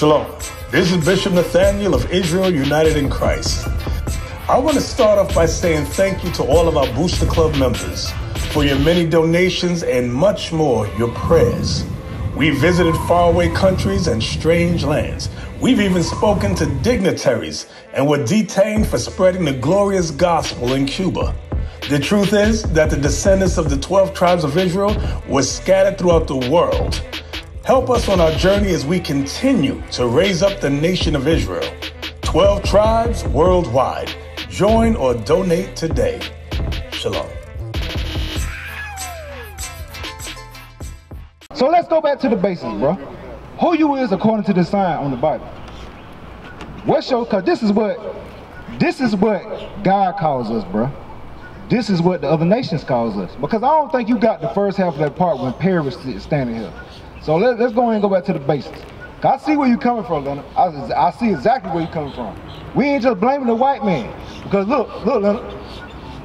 Shalom. This is Bishop Nathaniel of Israel United in Christ. I want to start off by saying thank you to all of our Booster Club members for your many donations and much more, your prayers. We visited faraway countries and strange lands. We've even spoken to dignitaries and were detained for spreading the glorious gospel in Cuba. The truth is that the descendants of the 12 tribes of Israel were scattered throughout the world. Help us on our journey as we continue to raise up the nation of Israel. 12 tribes worldwide. Join or donate today. Shalom. So let's go back to the basics, bro. Who you is according to the sign on the Bible? What's your, cause this is what God calls us, bro. This is what the other nations calls us. Because I don't think you got the first half of that part when Perry was standing here. So let's go ahead and go back to the basics. I see where you're coming from, Leonard. I see exactly where you're coming from. We ain't just blaming the white man. Because look, Leonard,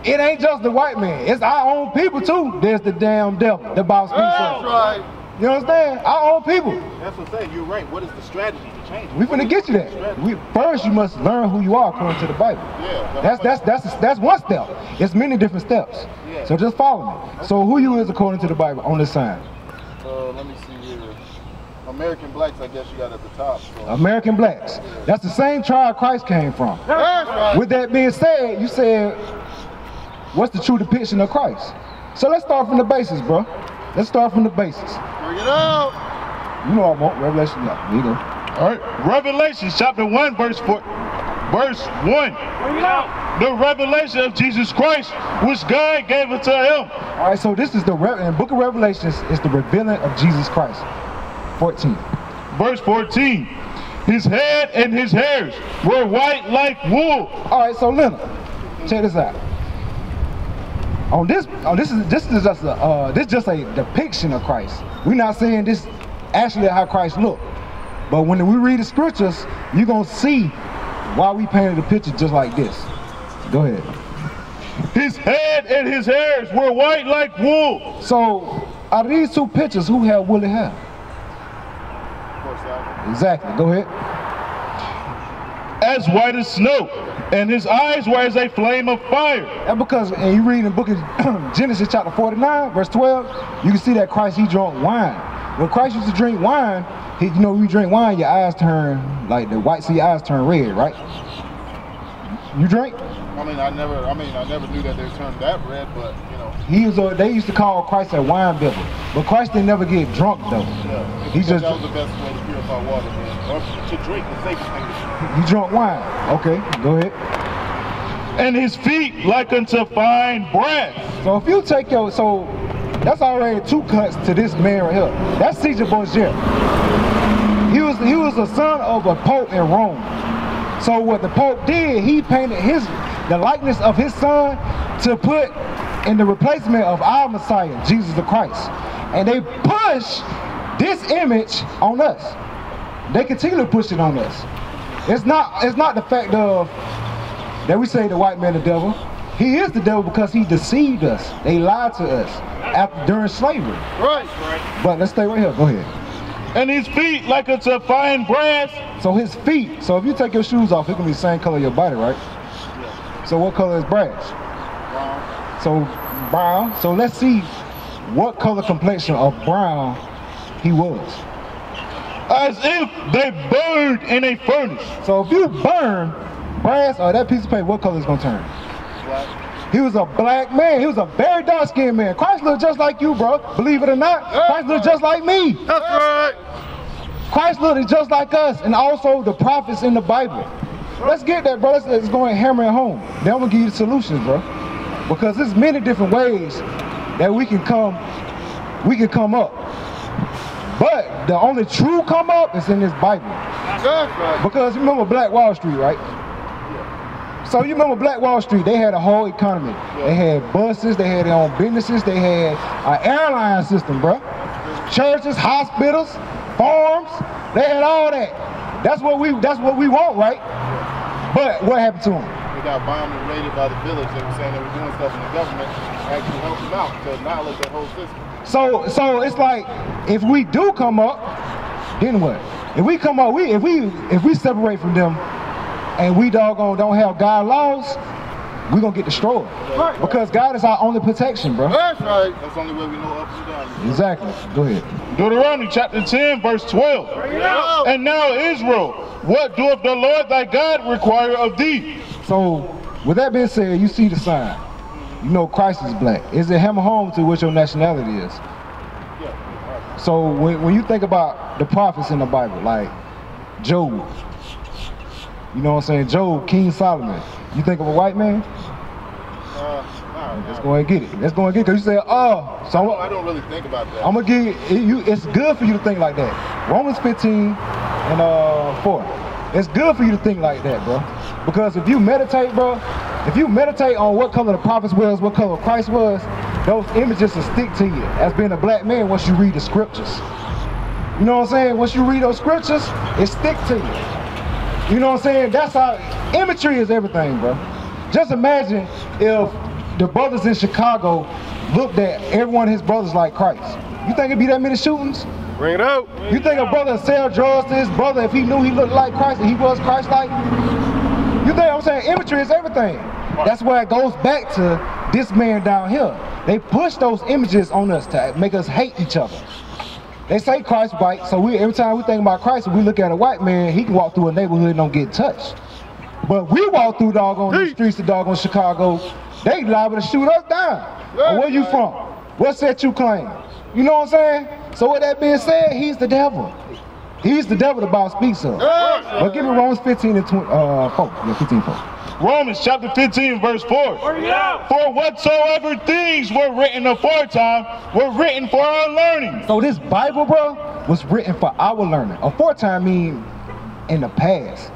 it ain't just the white man. It's our own people too. There's the damn devil, the boss speaks of. That's right. You understand? Our own people. That's what I'm saying. You're right. What is the strategy to change it? We finna get you that. First, you must learn who you are according to the Bible. Yeah. That's one step. It's many different steps. Yeah. So just follow me. So who you is according to the Bible on this sign? Let me see here. American blacks, I guess you got at the top. So. American blacks. That's the same tribe Christ came from. That's right. With that being said, you said, what's the true depiction of Christ? So let's start from the basics, bro. Let's start from the basics. Bring it out. You know I want Revelation. Yeah, there you go. All right, Revelation chapter 1, verse 1. Bring it out. The revelation of Jesus Christ, which God gave it to him. All right, so this is the in the book of Revelations is the revealing of Jesus Christ. 14. Verse 14. His head and his hairs were white like wool. All right, so Leonard, check this out. This is just a depiction of Christ. We're not saying this actually how Christ looked. But when we read the scriptures, you're gonna see why we painted the picture just like this. Go ahead. His head and his hairs were white like wool. So out of these two pictures, who had woolly hair? Exactly. Go ahead. As white as snow, and his eyes were as a flame of fire. And because, and you read in the book of Genesis chapter 49, verse 12, you can see that Christ, he drank wine. When Christ used to drink wine, you know, when you drink wine, your eyes turn, like the whites of your eyes turn red, right? You drink? I never knew that they turned that red, but you know. They used to call Christ a wine bibber, but Christ didn't never get drunk though. Yeah, he just, that was the best way to purify water, man. Or to drink, the safest thing to drink. You drunk wine. Okay, go ahead. And his feet like unto fine brass. So if you take so that's already two cuts to this man right here. That's Caesar Borgia. He was a son of a pope in Rome. So what the Pope did, he painted the likeness of his son to put in the replacement of our Messiah, Jesus the Christ. And they push this image on us. They continue to push it on us. It's not the fact of that we say the white man the devil. He is the devil because he deceived us. They lied to us during slavery. Right. But let's stay right here. Go ahead. And his feet like unto fine brass. So his feet, so if you take your shoes off, it can be the same color of your body, right? Yeah. So what color is brass? Brown. So brown. So let's see what color complexion of brown he was. As if they burned in a furnace. So if you burn brass or that piece of paper, what color is gonna turn? Black. He was a black man. He was a very dark-skinned man. Christ looked just like you, bro. Believe it or not, Christ looked just like me. That's right. Christ looked just like us, and also the prophets in the Bible. Let's get that, bro. Let's go and hammer it home. Then I'm gonna give you the solutions, bro. Because there's many different ways that we can come up. But the only true come up is in this Bible. Because you remember Black Wall Street, right? So you remember Black Wall Street, they had a whole economy. They had buses, they had their own businesses, they had an airline system, bro. Churches, hospitals, farms, they had all that. That's what we want, right? But what happened to them? They got bombed and raided by the village. They were saying they were doing stuff in the government actually helped them out to annihilate that whole system. So it's like, if we do come up, then what? If we come up, if we separate from them, and we doggone don't have God laws, we're gonna get destroyed. Right. Because God is our only protection, bro. That's right. That's the only way we know up and down. Exactly. Go ahead. Deuteronomy chapter 10, verse 12. And now Israel, what doeth the Lord thy God require of thee? So, with that being said, you see the sign. You know Christ is black. Is it hammer home to what your nationality is? So when you think about the prophets in the Bible, like Job, you know what I'm saying? Job, King Solomon. You think of a white man? Let's go ahead and get it. Let's go ahead and get it. Because you say, oh, so I don't really think about that. I'm going to give you, it's good for you to think like that. Romans 15 and 4. It's good for you to think like that, bro. Because if you meditate, bro, if you meditate on what color the prophets was, what color Christ was, those images will stick to you as being a black man once you read the scriptures. You know what I'm saying? Once you read those scriptures, it stick to you. You know what I'm saying? That's how imagery is everything, bro. Just imagine if the brothers in Chicago looked at every one of his brothers like Christ. You think it'd be that many shootings? Bring it out. You think a brother would sell drugs to his brother if he knew he looked like Christ and he was Christ-like? You think I'm saying imagery is everything? That's where it goes back to this man down here. They push those images on us to make us hate each other. They say Christ white, so every time we think about Christ, if we look at a white man, he can walk through a neighborhood and don't get touched. But we walk through doggone the streets of doggone Chicago, they liable to shoot us down. Where you from? What set you claim? You know what I'm saying? So with that being said, he's the devil. He's the devil the Bible speaks of. But give me Romans 15 and 4. Yeah, 15:4. Romans chapter 15, verse 4. For whatsoever things were written aforetime were written for our learning. So this Bible, bro, was written for our learning. Aforetime means in the past.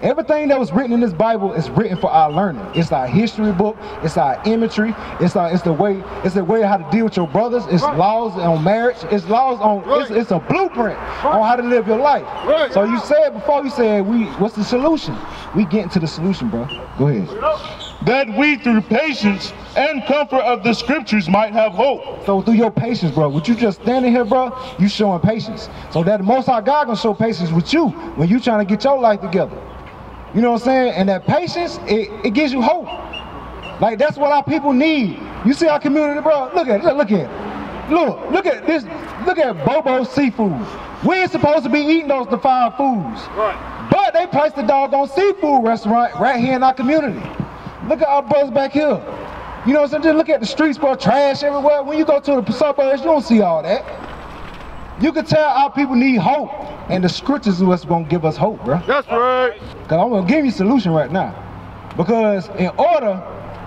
Everything that was written in this Bible is written for our learning. It's our history book. It's our imagery. It's the way how to deal with your brothers. It's laws on marriage. It's laws on. It's a blueprint on how to live your life. So you said before, you said what's the solution? We get into the solution, bro. Go ahead. That we through patience and comfort of the scriptures might have hope. So through your patience, bro, with you just standing here, bro, you showing patience. So that the Most High God gonna show patience with you when you trying to get your life together. You know what I'm saying? And that patience, it gives you hope. Like, that's what our people need. You see our community, bro? Look at it, look at it. Look at this, look at Bobo Seafood. We ain't supposed to be eating those defiled foods. Right. But they placed the doggone seafood restaurant right here in our community. Look at our brothers back here. You know what I'm saying? Just look at the streets, bro, trash everywhere. When you go to the suburbs, you don't see all that. You can tell our people need hope. And the scriptures is what's gonna give us hope, bro. That's right. Cause I'm gonna give you a solution right now. Because in order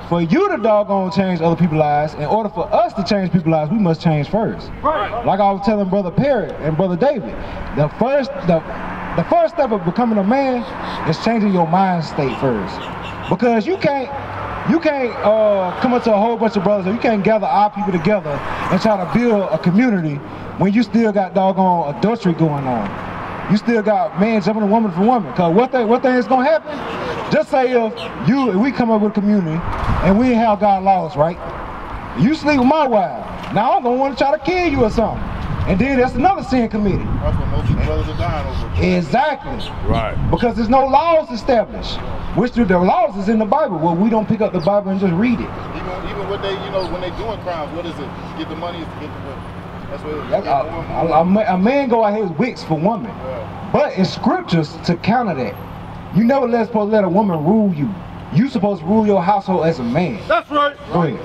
for you to doggone change other people's lives, in order for us to change people's lives, we must change first. Right. Like I was telling Brother Perry and Brother David, the first step of becoming a man is changing your mind state first. Because you can't come up to a whole bunch of brothers, or you can't gather our people together and try to build a community when you still got doggone adultery going on. You still got man jumping a woman for woman. Cause what thing is gonna happen? Just say if we come up with a community and we have God laws, right? You sleep with my wife. Now I'm gonna want to try to kill you or something. And then that's another sin committed. That's what most brothers are dying over. Exactly. Right. Because there's no laws established. Which the laws is in the Bible. Well, we don't pick up the Bible and just read it. Even what they, when they doing crimes, what is it? To get the money is to get the. That's what a man go out his wicks for woman. Yeah. But in scriptures to counter that, you never supposed to let a woman rule you. You supposed to rule your household as a man. That's right. Go ahead.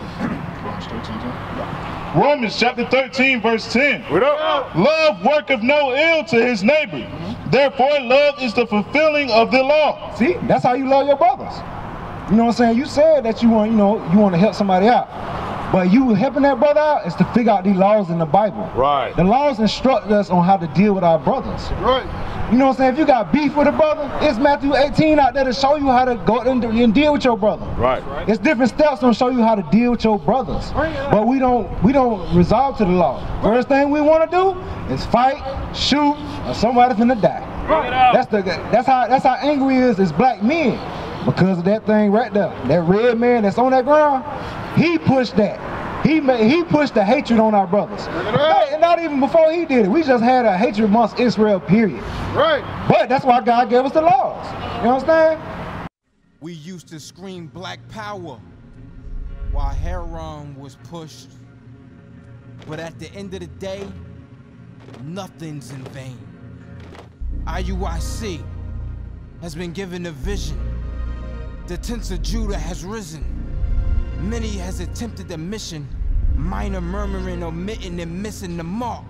Romans chapter 13, verse 10. Love worketh no ill to his neighbor. Therefore, love is the fulfilling of the law. See, that's how you love your brothers. You know what I'm saying? You said that you want to help somebody out. But you helping that brother out is to figure out these laws in the Bible. Right. The laws instruct us on how to deal with our brothers. Right. You know what I'm saying? If you got beef with a brother, it's Matthew 18 out there to show you how to go and deal with your brother. Right. It's different steps to show you how to deal with your brothers. But we don't resolve to the law. First thing we want to do is fight, shoot, or somebody's finna die. Right. That's how angry he is black men. Because of that thing right there. That red man that's on that ground, he pushed that. He pushed the hatred on our brothers. Not even before he did it. We just had a hatred amongst Israel, period. Right. But that's why God gave us the laws. You understand? We used to scream black power while Heron was pushed. But at the end of the day, nothing's in vain. IUIC has been given a vision. The tents of Judah has risen. Many has attempted the mission, minor murmuring, omitting, and missing the mark.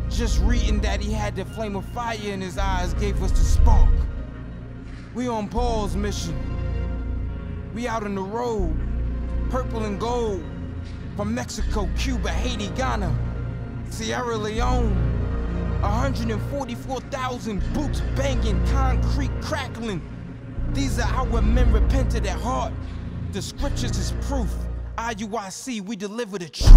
Just reading that he had the flame of fire in his eyes gave us the spark. We on Paul's mission. We out on the road, purple and gold, from Mexico, Cuba, Haiti, Ghana, Sierra Leone. 144,000 boots banging, concrete crackling. These are our men repented at heart. The scriptures is proof. IUIC, we deliver the truth.